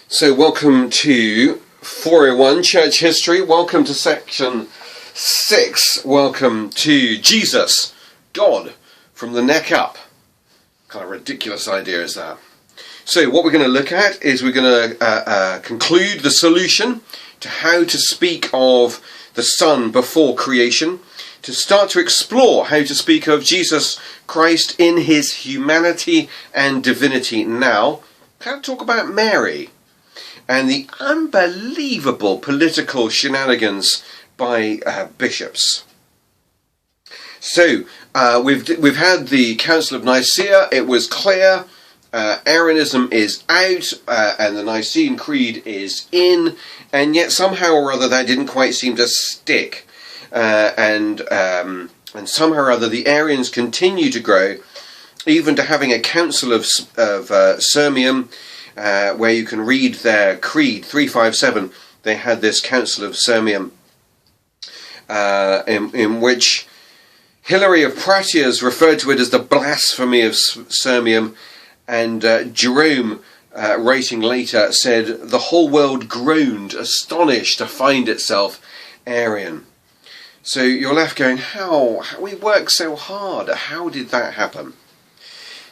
So welcome to 401 Church History. Welcome to section 6. Welcome to Jesus, God, from the neck up. Kind of ridiculous idea is that. So what we're going to look at is we're going to conclude the solution to how to speak of the Son before creation, to start to explore how to speak of Jesus Christ in his humanity and divinity now, kind of talk about Mary and the unbelievable political shenanigans by bishops. So we've had the Council of Nicaea. It was clear Arianism is out and the Nicene Creed is in, and yet somehow or other that didn't quite seem to stick. And somehow or other the Arians continue to grow, even to having a Council of Sirmium, where you can read their creed, 357. They had this Council of Sirmium, in which Hilary of Poitiers referred to it as the blasphemy of Sirmium, and Jerome, writing later, said the whole world groaned, astonished to find itself Arian. So you're left going, how we worked so hard, how did that happen?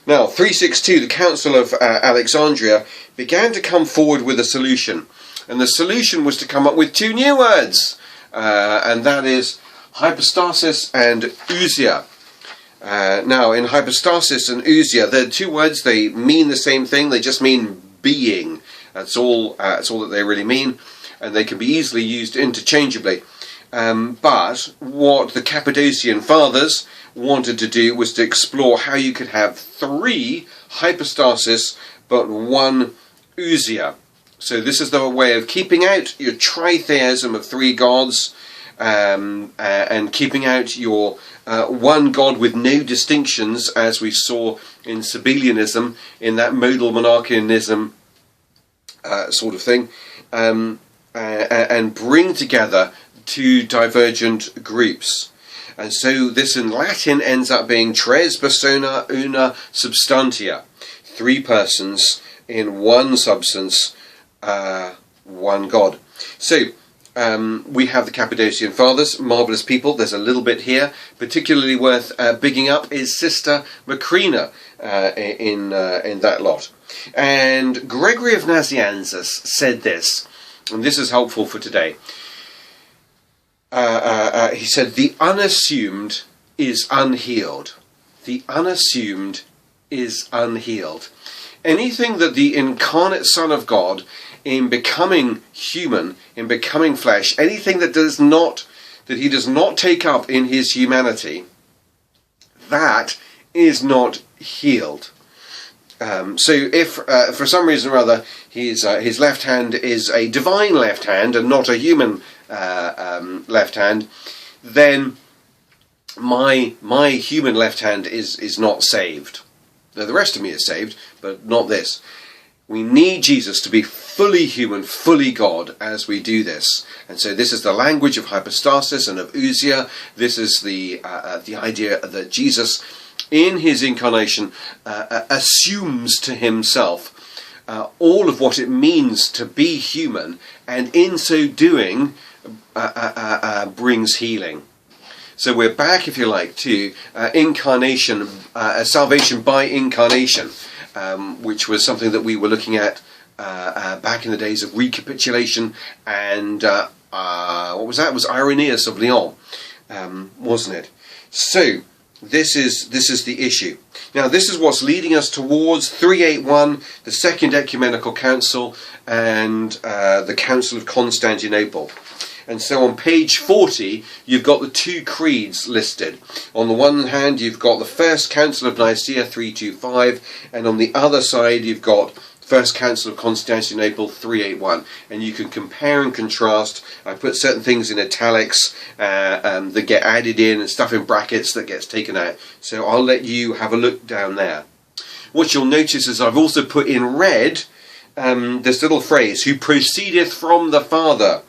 Now, 362, the Council of Alexandria began to come forward with a solution. And the solution was to come up with two new words. And that is hypostasis and ousia. Now, in hypostasis and ousia, they're two words. They mean the same thing. They just mean being. That's all that they really mean. And they can be easily used interchangeably. But what the Cappadocian Fathers wanted to do was to explore how you could have three hypostasis but one ousia. So this is the way of keeping out your tritheism of three gods, and keeping out your one God with no distinctions, as we saw in Sabellianism, in that modal monarchianism sort of thing, and bring together two divergent groups. And so this in Latin ends up being tres persona una substantia. Three persons in one substance, one God. So we have the Cappadocian Fathers, marvellous people. There's a little bit here. Particularly worth bigging up is Sister Macrina in that lot. And Gregory of Nazianzus said this, and this is helpful for today. He said, the unassumed is unhealed. The unassumed is unhealed. Anything that the incarnate Son of God, in becoming human, in becoming flesh, anything that he does not take up in his humanity, that is not healed. So if for some reason or other his left hand is a divine left hand and not a human left hand, then my human left hand is not saved. Now the rest of me is saved, but not this. We need Jesus to be fully human, fully God as we do this. And so this is the language of hypostasis and of ousia. This is the idea that Jesus, in his incarnation, assumes to himself all of what it means to be human, and in so doing brings healing. So we're back, if you like, to incarnation, salvation by incarnation, which was something that we were looking at back in the days of recapitulation, and what was that? It was Irenaeus of Lyon, wasn't it? So this is the issue. Now this is what's leading us towards 381, the Second Ecumenical Council, and the Council of Constantinople. And so on page 40, you've got the two creeds listed. On the one hand, you've got the First Council of Nicaea 325, and on the other side, you've got First Council of Constantinople 381. And you can compare and contrast. I put certain things in italics that get added in, and stuff in brackets that gets taken out. So I'll let you have a look down there. What you'll notice is I've also put in red this little phrase, who proceedeth from the Father.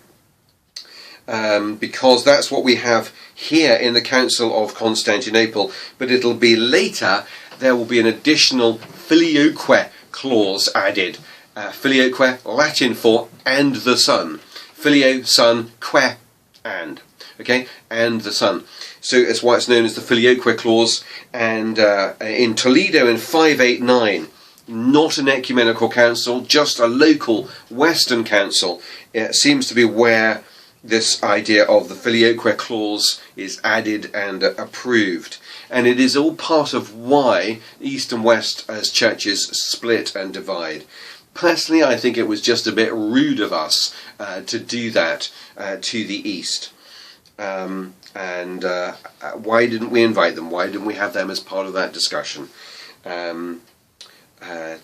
Because that's what we have here in the Council of Constantinople, but it'll be later, there will be an additional filioque clause added, Filioque, Latin for and the Son. Filio, Son, que, and. Okay, and the Son. So that's why it's known as the Filioque clause. And in Toledo in 589, not an ecumenical council, just a local Western council, it seems to be where this idea of the Filioque clause is added and approved. And it is all part of why East and West as churches split and divide. Personally, I think it was just a bit rude of us to do that to the East. And why didn't we invite them? Why didn't we have them as part of that discussion? There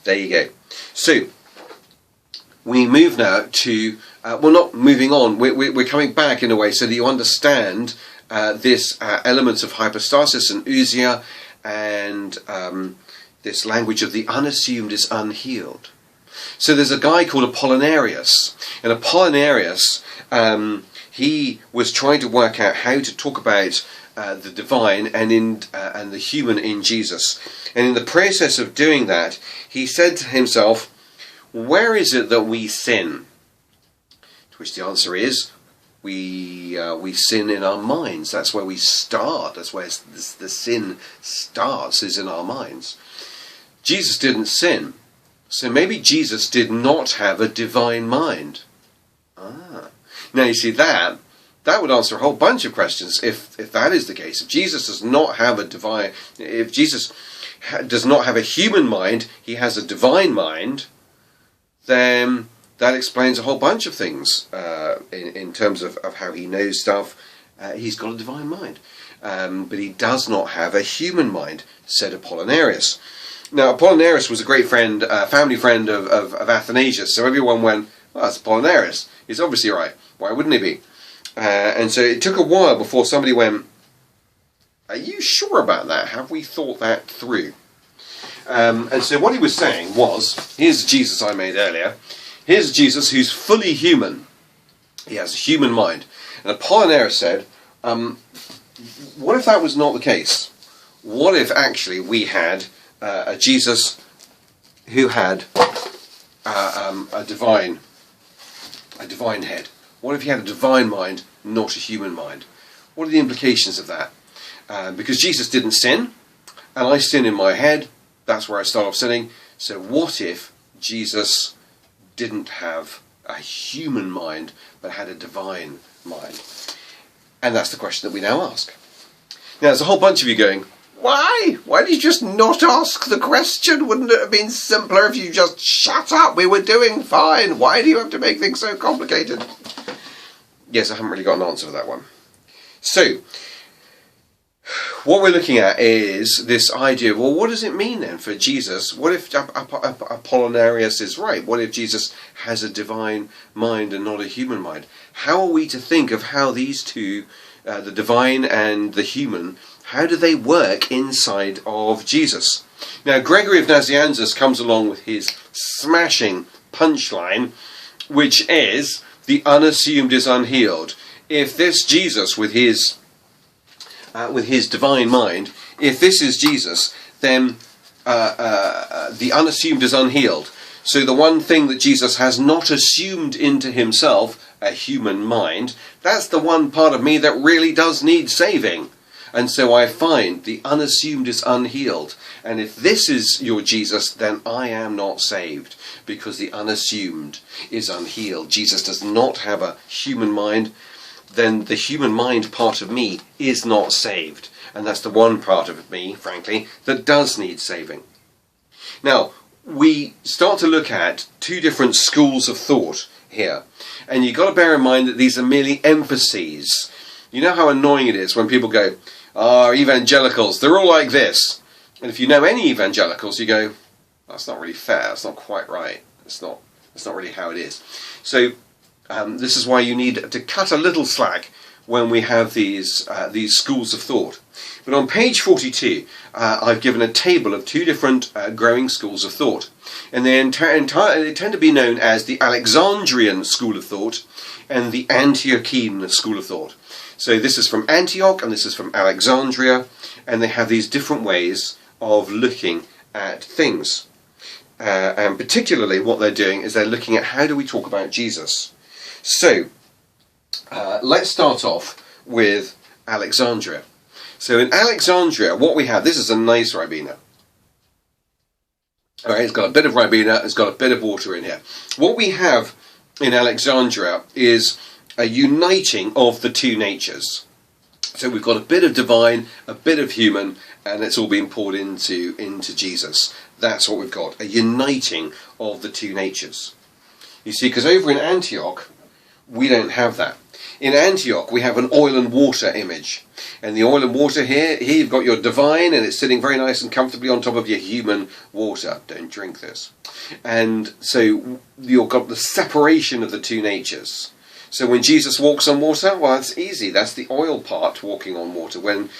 you go. So, we move now to, well, not moving on, we're coming back in a way so that you understand this elements of hypostasis and ousia, and this language of the unassumed is unhealed. So there's a guy called Apollinarius, and Apollinarius, he was trying to work out how to talk about the divine and the human in Jesus. And in the process of doing that, he said to himself, where is it that we sin? To which the answer is, we sin in our minds. That's where we start. That's where the sin starts, is in our minds. Jesus didn't sin. So maybe Jesus did not have a divine mind. Now you see that would answer a whole bunch of questions if that is the case. If Jesus does not have a divine, if Jesus does not have a human mind, he has a divine mind, then that explains a whole bunch of things in terms of how he knows stuff. He's got a divine mind. But he does not have a human mind, said Apollinarius. Now, Apollinarius was a great friend, family friend of Athanasius, so everyone went, well, that's Apollinarius. He's obviously right. Why wouldn't he be? And so it took a while before somebody went, are you sure about that? Have we thought that through? And so what he was saying was, here's Jesus I made earlier. Here's Jesus who's fully human. He has a human mind. And Apollinarius said, what if that was not the case? What if actually we had a Jesus who had a divine head? What if he had a divine mind, not a human mind? What are the implications of that? Because Jesus didn't sin, and I sin in my head, that's where I start off sinning. So what if Jesus didn't have a human mind, but had a divine mind? And that's the question that we now ask. Now there's a whole bunch of you going, why? Why did you just not ask the question? Wouldn't it have been simpler if you just shut up? We were doing fine. Why do you have to make things so complicated? Yes, I haven't really got an answer for that one. So, what we're looking at is this idea of, well, what does it mean then for Jesus? What if Apollinarius is right? What if Jesus has a divine mind and not a human mind? How are we to think of how these two, the divine and the human, how do they work inside of Jesus? Now, Gregory of Nazianzus comes along with his smashing punchline, which is, the unassumed is unhealed. If this Jesus with his divine mind, if this is Jesus, then the unassumed is unhealed. So the one thing that Jesus has not assumed into himself, a human mind, that's the one part of me that really does need saving. And so I find the unassumed is unhealed. And if this is your Jesus, then I am not saved, because the unassumed is unhealed. Jesus does not have a human mind, then the human mind part of me is not saved. And that's the one part of me, frankly, that does need saving. Now, we start to look at two different schools of thought here. And you've got to bear in mind that these are merely emphases. You know how annoying it is when people go, evangelicals, they're all like this. And if you know any evangelicals, you go, that's not really fair, that's not quite right. That's not really how it is. So this is why you need to cut a little slack when we have these schools of thought. But on page 42, I've given a table of two different growing schools of thought. And they tend to be known as the Alexandrian school of thought and the Antiochian school of thought. So this is from Antioch and this is from Alexandria, and they have these different ways of looking at things. And particularly what they're doing is they're looking at how do we talk about Jesus. So let's start off with Alexandria. So in Alexandria, what we have, this is a nice Ribena. All right, it's got a bit of Ribena, it's got a bit of water in here. What we have in Alexandria is a uniting of the two natures. So we've got a bit of divine, a bit of human, and it's all being poured into Jesus. That's what we've got, a uniting of the two natures. You see, because over in Antioch, we don't have that. In Antioch, we have an oil and water image. And the oil and water here you've got your divine, and it's sitting very nice and comfortably on top of your human water. Don't drink this. And so you've got the separation of the two natures. So when Jesus walks on water, well, that's easy. That's the oil part, walking on water. When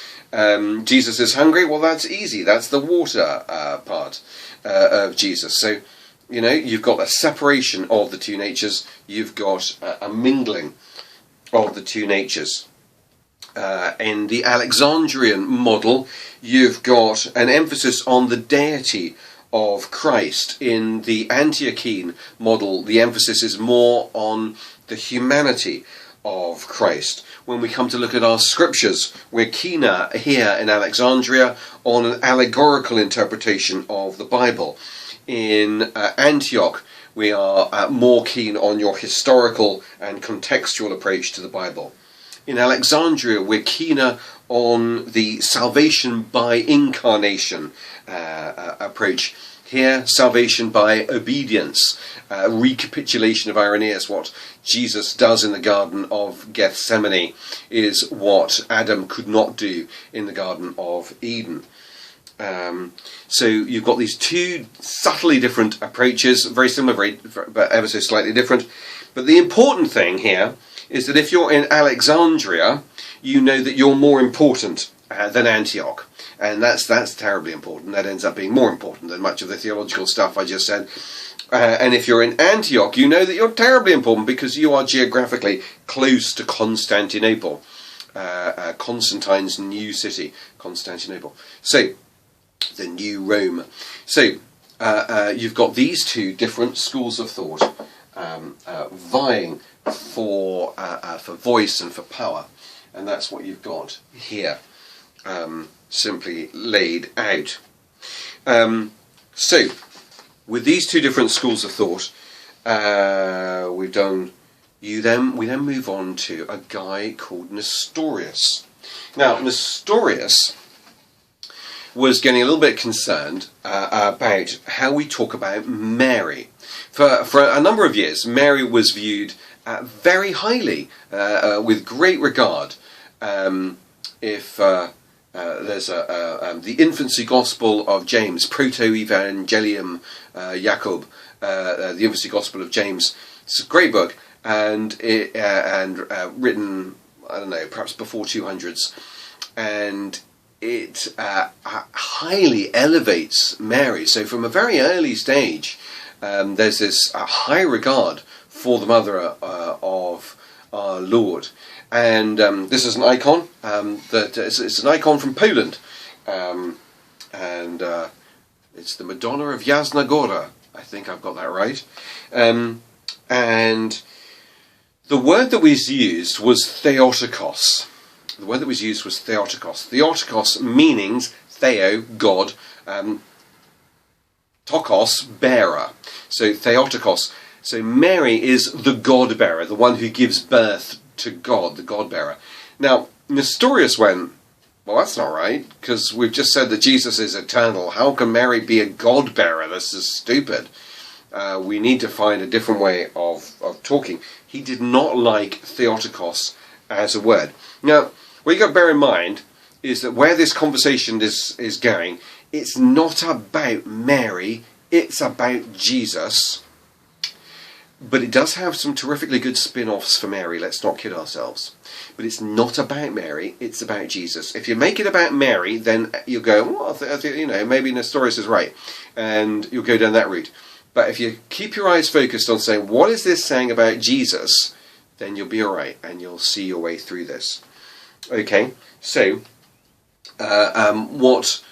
Jesus is hungry, well, that's easy. That's the water part of Jesus. So, you know, you've got a separation of the two natures. You've got a mingling of the two natures. In the Alexandrian model, you've got an emphasis on the deity of Christ. In the Antiochene model, the emphasis is more on the humanity of Christ. When we come to look at our scriptures, we're keener here in Alexandria on an allegorical interpretation of the Bible. In Antioch, we are more keen on your historical and contextual approach to the Bible. In Alexandria, we're keener on the salvation by incarnation approach. Here, salvation by obedience, recapitulation of Irenaeus, what Jesus does in the Garden of Gethsemane is what Adam could not do in the Garden of Eden. So you've got these two subtly different approaches, very similar, but ever so slightly different. But the important thing here is that if you're in Alexandria, you know that you're more important than Antioch. And that's terribly important. That ends up being more important than much of the theological stuff I just said. And if you're in Antioch, you know that you're terribly important because you are geographically close to Constantinople. Constantine's new city, Constantinople. So, the new Rome. So, you've got these two different schools of thought vying for voice and for power. And that's what you've got here. Simply laid out. So, with these two different schools of thought, we then move on to a guy called Nestorius. Now, Nestorius was getting a little bit concerned about how we talk about Mary. For a number of years, Mary was viewed very highly, with great regard. There's the Infancy Gospel of James, Proto-Evangelium Jacob, the Infancy Gospel of James. It's a great book, and written, I don't know, perhaps before 200s, and it highly elevates Mary. So from a very early stage, there's this high regard for the mother of our Lord. And this is an icon. It's an icon from Poland, and it's the Madonna of Jasna Góra. I think I've got that right. And the word that was used was Theotokos. The word that was used was Theotokos. Theotokos meanings Theo, God, Tokos, bearer. So Theotokos. So Mary is the God bearer, the one who gives birth to God, the God bearer. Now, Nestorius went, well, that's not right, because we've just said that Jesus is eternal. How can Mary be a God bearer? This is stupid. We need to find a different way of talking. He did not like Theotokos as a word. Now, what you've got to bear in mind is that where this conversation is going, it's not about Mary, it's about Jesus. But it does have some terrifically good spin-offs for Mary, let's not kid ourselves. But it's not about Mary, it's about Jesus. If you make it about Mary, then you'll go, well, maybe Nestorius is right. And you'll go down that route. But if you keep your eyes focused on saying, what is this saying about Jesus? Then you'll be alright, and you'll see your way through this. Okay, so what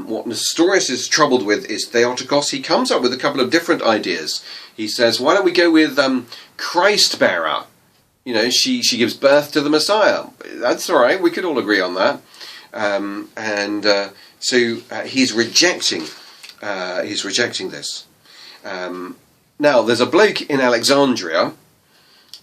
what Nestorius is troubled with is Theotokos. He comes up with a couple of different ideas. He says, why don't we go with Christ bearer? You know, she gives birth to the Messiah. That's all right. We could all agree on that. So he's rejecting this. Now, there's a bloke in Alexandria,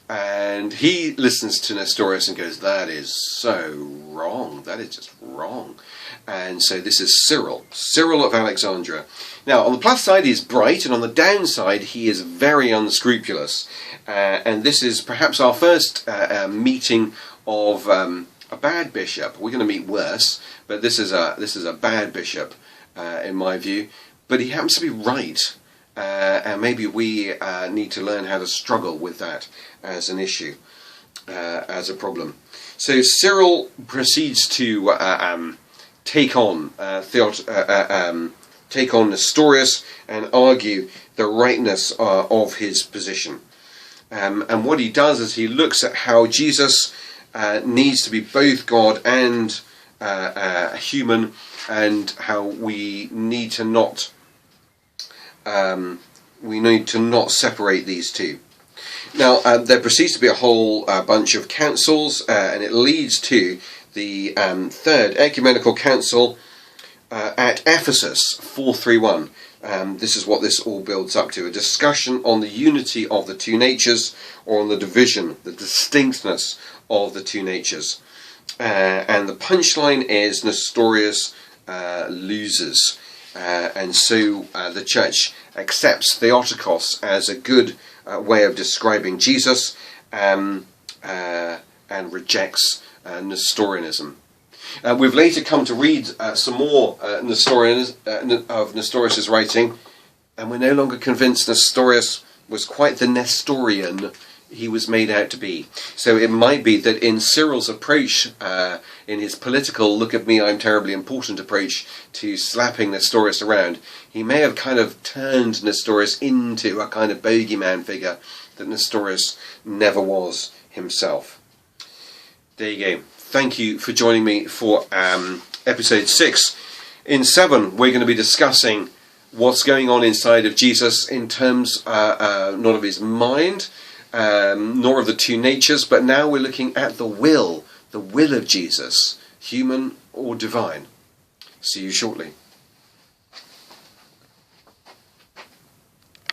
and he listens to Nestorius and goes, that is so wrong. That is just wrong. And so this is Cyril of Alexandria. Now, on the plus side, he's bright, and on the downside, he is very unscrupulous. And this is perhaps our first meeting of a bad bishop. We're going to meet worse, but this is a bad bishop, in my view. But he happens to be right. And maybe we need to learn how to struggle with that as an issue, as a problem. So Cyril proceeds to take on Nestorius and argue the rightness of his position. And what he does is he looks at how Jesus needs to be both God and human, and how we need to not separate these two. Now, there proceeds to be a whole bunch of councils, and it leads to the Third Ecumenical Council at Ephesus, 431. This is what this all builds up to: a discussion on the unity of the two natures, or on the division, the distinctness of the two natures. And the punchline is Nestorius loses. And so the church accepts Theotokos as a good way of describing Jesus, and rejects Nestorianism. We've later come to read some more of Nestorius' writing, and we're no longer convinced Nestorius was quite the Nestorian he was made out to be. So it might be that in Cyril's approach, in his political look at me, I'm terribly important approach to slapping Nestorius around, he may have kind of turned Nestorius into a kind of bogeyman figure that Nestorius never was himself. There you go. Thank you for joining me for episode 6. In 7, we're going to be discussing what's going on inside of Jesus in terms not of his mind, nor of the two natures, but now we're looking at the will of Jesus, human or divine. See you shortly.